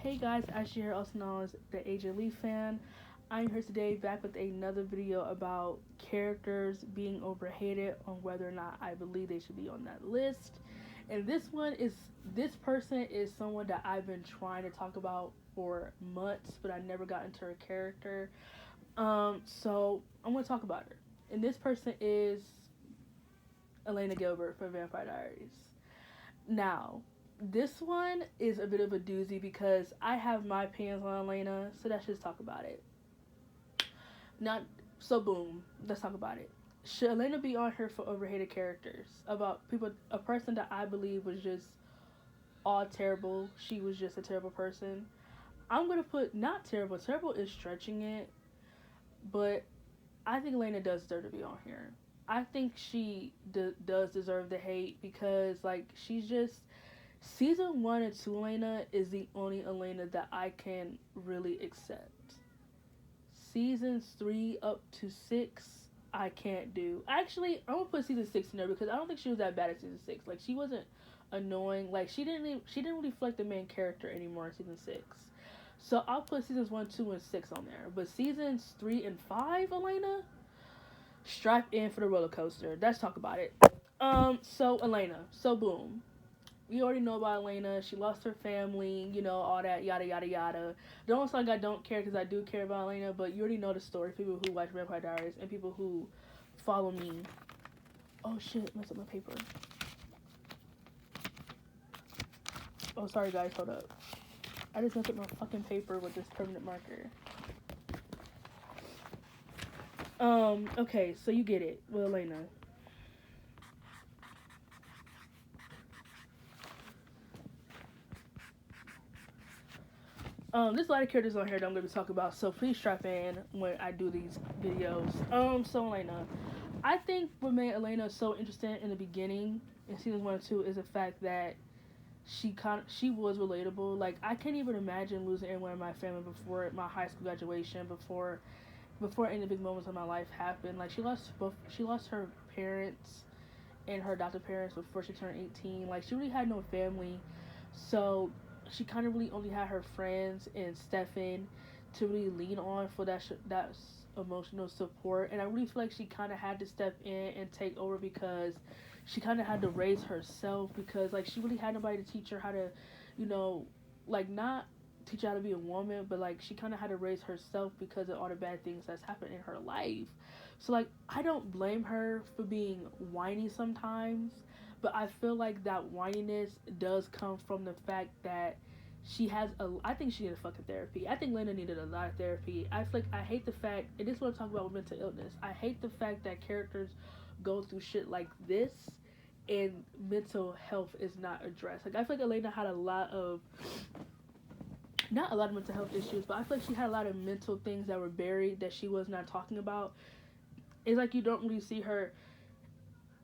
Hey guys, Ashley here, also known as the AJ Lee fan. I'm here today back with another video about characters being overhated on whether or not I believe they should be on that list. And this person is someone that I've been trying to talk about for months, but I never got into her character. So I'm gonna talk about her. And this person is Elena Gilbert from Vampire Diaries. Now, this one is a bit of a doozy because I have my opinions on Elena, so let's just talk about it. Not so boom, let's talk about it. Should Elena be on here for overhated characters? About people a person that I believe was just all terrible. She was just a terrible person. I'm gonna put not terrible. Terrible is stretching it, but I think Elena does deserve to be on here. I think she does deserve the hate because she's just season 1 and 2 Elena is the only Elena that I can really accept. Seasons 3 up to 6, I can't do. Actually, I'm gonna put season 6 in there because I don't think she was that bad at season 6. Like she wasn't annoying. Like she didn't reflect the main character anymore in season 6. So I'll put seasons 1, 2, and 6 on there. But seasons 3 and 5, Elena, strap in for the roller coaster. Let's talk about it. So Elena, so boom, we already know about Elena. She lost her family, all that yada yada yada. Don't sound like I don't care because I do care about Elena, but you already know the story. People who watch Vampire Diaries and people who follow me. Oh shit, messed up my paper. Oh, sorry guys, hold up. I just messed up my fucking paper with this permanent marker. Okay, so you get it with Elena. There's a lot of characters on here that I'm going to be talking about, so please strap in when I do these videos. So Elena, I think what made Elena so interesting in the beginning in seasons 1 and 2 is the fact that she was relatable. Like I can't even imagine losing anyone in my family before my high school graduation, before any big moments of my life happened. Like she lost her parents and her adopted parents before she turned 18. Like she really had no family, so she kind of really only had her friends and Stefan to really lean on for that emotional support. And I really feel like she kind of had to step in and take over because she kind of had to raise herself because she really had nobody to teach her how to, not teach her how to be a woman, but she kind of had to raise herself because of all the bad things that's happened in her life. So I don't blame her for being whiny sometimes, but I feel like that whininess does come from the fact that I think she needed fucking therapy. I think Lena needed a lot of therapy. I hate the fact, and this is what I'm talking about with mental illness. I hate the fact that characters go through shit like this and mental health is not addressed. I feel like Elena had not a lot of mental health issues, but I feel like she had a lot of mental things that were buried that she was not talking about. It's like you don't really see her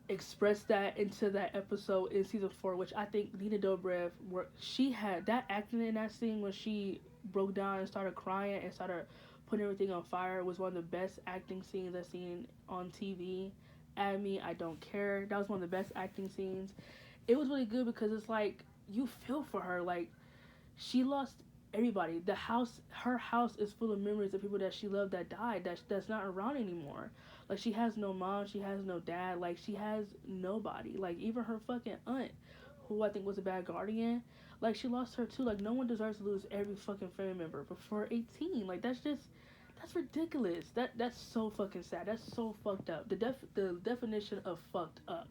express that into that episode in season 4, which I think Nina Dobrev, she had that acting in that scene when she broke down and started crying and started putting everything on fire was one of the best acting scenes I've seen on TV. At me, I don't care. That was one of the best acting scenes. It was really good because it's like you feel for her. Like she lost everybody. Her house is full of memories of people that she loved that died, that's not around anymore. Like she has no mom, she has no dad, like she has nobody. Like even her fucking aunt, who I think was a bad guardian, like she lost her too. Like no one deserves to lose every fucking family member before 18. Like that's ridiculous. That's so fucking sad. That's so fucked up. The definition of fucked up.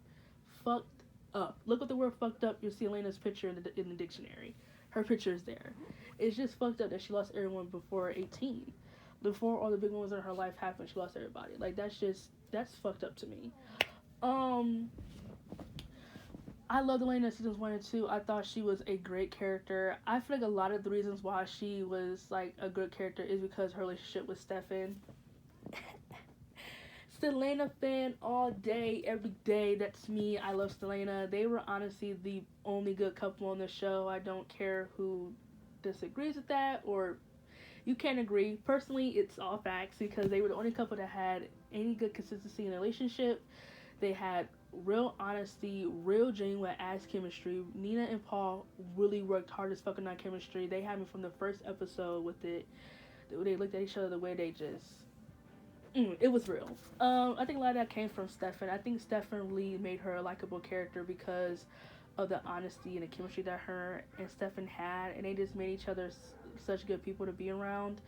Fucked up. Look at the word fucked up. You'll see Elena's picture in the dictionary. Her picture is there. It's just fucked up that she lost everyone before 18. Before all the big ones in her life happened, she lost everybody. Like that's fucked up to me. I loved Elena seasons 1 and 2. I thought she was a great character. I feel like a lot of the reasons why she was a good character is because her relationship with Stefan. Selena fan all day, every day. That's me. I love Selena. They were honestly the only good couple on the show. I don't care who disagrees with that or you can't agree. Personally, it's all facts because they were the only couple that had any good consistency in the relationship. They had real honesty, real genuine ass chemistry. Nina and Paul really worked hard as fucking on chemistry. They had me from the first episode with it. They looked at each other, the way they just it was real. I think a lot of that came from Stefan. I think Stefan really made her a likable character because of the honesty and the chemistry that her and Stefan had, and they just made each other such good people to be around.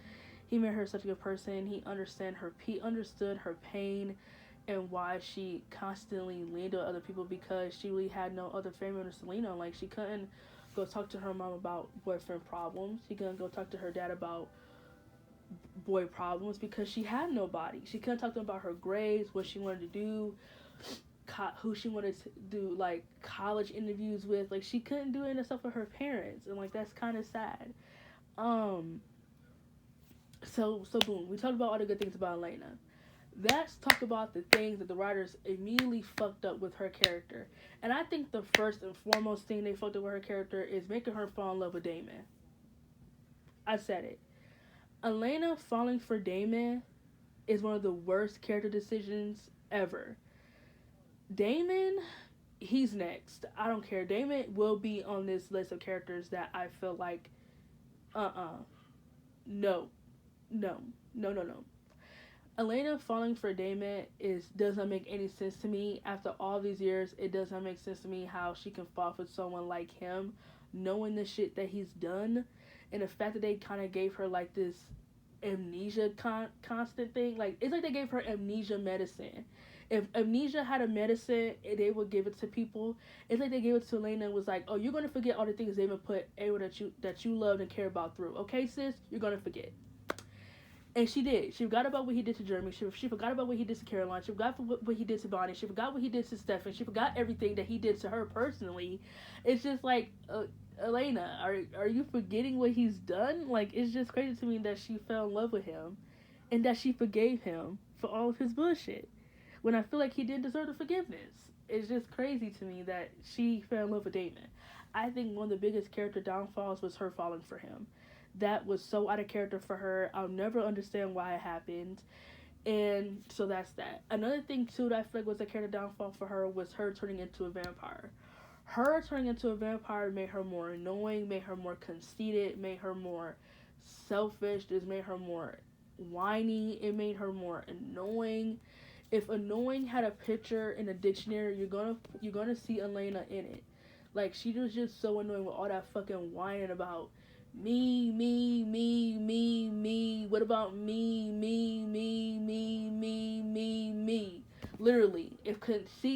He made her such a good person. He understood her pain and why she constantly leaned on other people because she really had no other family members to lean on. Like, she couldn't go talk to her mom about boyfriend problems. She couldn't go talk to her dad about boy problems because she had nobody. She couldn't talk to them about her grades, what she wanted to do, who she wanted to do like college interviews with. Like, she couldn't do any of that stuff with her parents, and like that's kind of sad. So boom, we talked about all the good things about Elena. Let's talk about the things that the writers immediately fucked up with her character. And I think the first and foremost thing they fucked up with her character is making her fall in love with Damon. I said it. Elena falling for Damon is one of the worst character decisions ever. Damon, he's next. I don't care. Damon will be on this list of characters that I feel like, no, no, no, no, no. Elena falling for Damon does not make any sense to me. After all these years, it does not make sense to me how she can fall for someone like him, knowing the shit that he's done, and the fact that they kind of gave her like this amnesia constant thing. Like, it's like they gave her amnesia medicine. If amnesia had a medicine, they would give it to people. It's like they gave it to Elena and was like, "Oh, you're gonna forget all the things David put everyone that you loved and care about through. Okay, sis, you're gonna forget." And she did. She forgot about what he did to Jeremy. She forgot about what he did to Caroline. She forgot what he did to Bonnie. She forgot what he did to Stefan. She forgot everything that he did to her personally. It's just like, Elena, are you forgetting what he's done? Like, it's just crazy to me that she fell in love with him and that she forgave him for all of his bullshit when I feel like he didn't deserve the forgiveness. It's just crazy to me that she fell in love with Damon. I think one of the biggest character downfalls was her falling for him. That was so out of character for her. I'll never understand why it happened. And so that's that. Another thing, too, that I feel like was a character downfall for her was her turning into a vampire. Her turning into a vampire made her more annoying, made her more conceited, made her more selfish, just made her more whiny. It made her more annoying. If annoying had a picture in a dictionary, you're gonna see Elena in it. Like, she was just so annoying with all that fucking whining about me, me, me, me, me. What about me, me, me, me, me, me, me? Literally,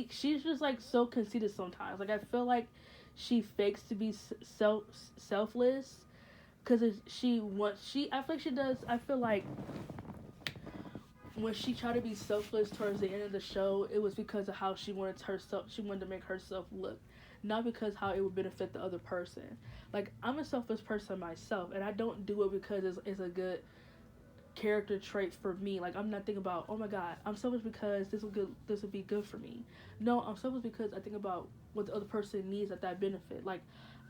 she's just like so conceited sometimes. Like, I feel like she fakes to be selfless because I feel like she does. I feel like when she tried to be selfless towards the end of the show, it was because of how she wanted to make herself look, not because how it would benefit the other person. Like, I'm a selfless person myself, and I don't do it because it's a good character trait for me. Like, I'm not thinking about, oh my god, I'm selfish because this would be good for me. No, I'm selfish because I think about what the other person needs that benefit. Like,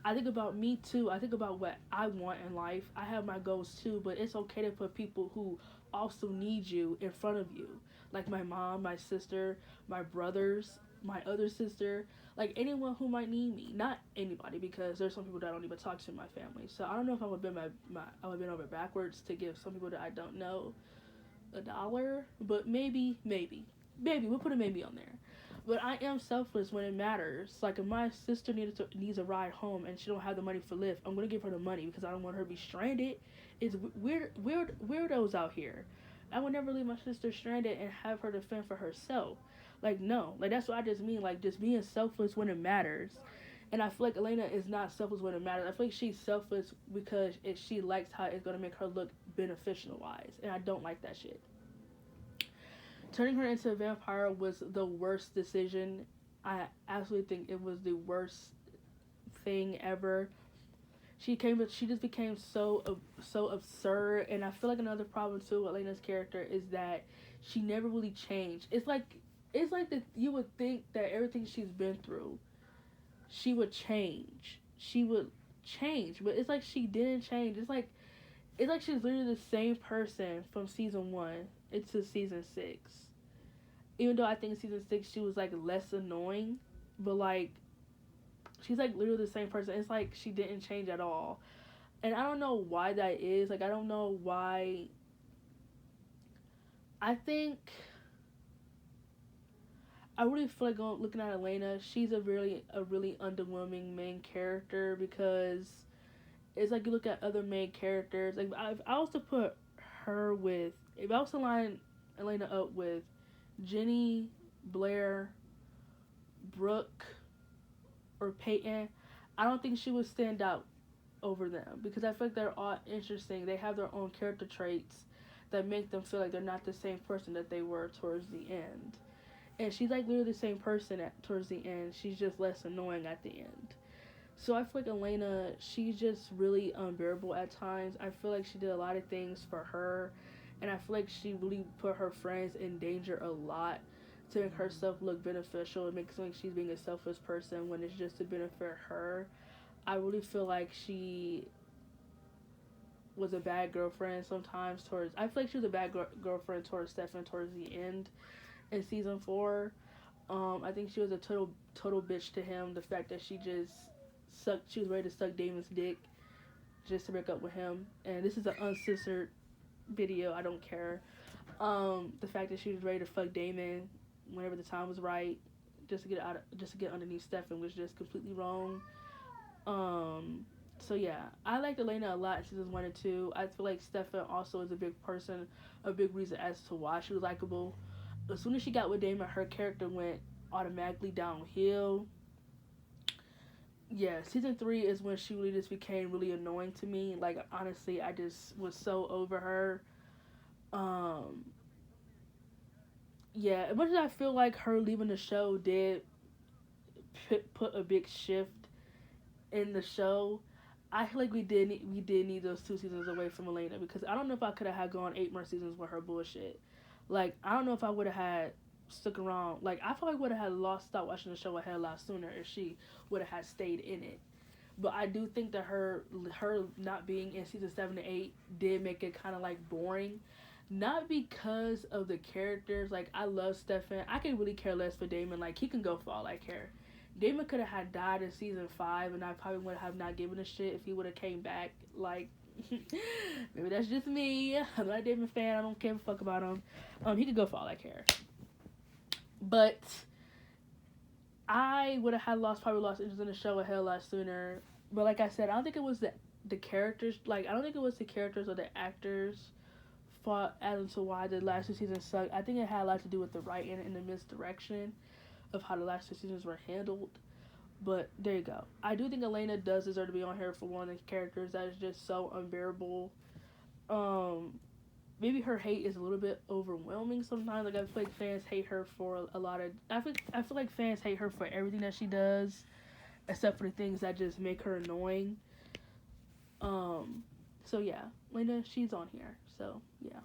I think about me too. I think about what I want in life. I have my goals too, but it's okay to put people who also need you in front of you. Like my mom, my sister, my brothers, my other sister, like anyone who might need me. Not anybody, because there's some people that I don't even talk to in my family. So I don't know if I would bend I would bend over backwards to give some people that I don't know $1, but maybe we'll put a maybe on there. But I am selfless when it matters. Like, if my sister needs a ride home and she don't have the money for Lyft, I'm gonna give her the money because I don't want her to be stranded. It's weirdos out here. I would never leave my sister stranded and have her to fend for herself. Like, no, like that's what I just mean. Like, just being selfless when it matters. And I feel like Elena is not selfless when it matters. I feel like she's selfless because she likes how it's gonna make her look beneficial wise, and I don't like that shit. Turning her into a vampire was the worst decision. I absolutely think it was the worst thing ever. She just became so absurd, and I feel like another problem too with Elena's character is that she never really changed. It's like that you would think that everything she's been through, she would change. But it's like she didn't change. It's like she's literally the same person from season 1 into season 6. Even though I think in season 6 she was like less annoying, but like she's like literally the same person. It's like she didn't change at all. And I don't know why that is. Like I don't know why. I think I really feel like looking at Elena, she's a really underwhelming main character because it's like you look at other main characters. Like I also put her with, if I was to line Elena up with Jenny, Blair, Brooke, or Peyton, I don't think she would stand out over them because I feel like they're all interesting. They have their own character traits that make them feel like they're not the same person that they were towards the end. And she's like literally the same person towards the end. She's just less annoying at the end. So I feel like Elena, she's just really unbearable at times. I feel like she did a lot of things for her, and I feel like she really put her friends in danger a lot to make herself look beneficial. It makes like she's being a selfless person when it's just to benefit her. I really feel like she was a bad girlfriend sometimes towards. I feel like she was a bad girlfriend towards Stefan towards the end in season 4. I think she was a total bitch to him. The fact that she was ready to suck Damon's dick just to break up with him. And this is an uncensored video. I don't care. The fact that she was ready to fuck Damon whenever the time was right, just to get underneath Stefan was just completely wrong. So yeah, I liked Elena a lot in seasons 1 and 2. I feel like Stefan also is a big reason as to why she was likable. As soon as she got with Damon, her character went automatically downhill. Yeah, season 3 is when she really just became really annoying to me. Like honestly, I just was so over her. Um, yeah, as much as I feel like her leaving the show did put a big shift in the show, I feel like we did need those 2 seasons away from Elena because I don't know if I could have had gone 8 more seasons with her bullshit. Like I don't know if I would have had stuck around. Like I feel like I would have had stopped watching the show a hell lot sooner if she would have had stayed in it. But I do think that her not being in season 7 and 8 did make it kind of like boring. Not because of the characters. Like I love Stefan. I could really care less for Damon. Like he can go for all I care. Damon could have had died in season 5, and I probably would have not given a shit if he would have came back. Like maybe that's just me. I'm not a Damon fan. I don't care a fuck about him. He could go for all I care. But I would have probably lost interest in the show a hell lot sooner. But like I said, I don't think it was the characters. Like I don't think it was the characters or the actors' fault as to why the last 2 seasons sucked. I think it had a lot to do with the writing and the misdirection of how the last 2 seasons were handled. But there you go. I do think Elena does deserve to be on here for one of the characters that is just so unbearable. Maybe her hate is a little bit overwhelming sometimes. Like I feel like fans hate her for a lot of. I feel like fans hate her for everything that she does, except for the things that just make her annoying. So yeah, Lena, she's on here. So yeah.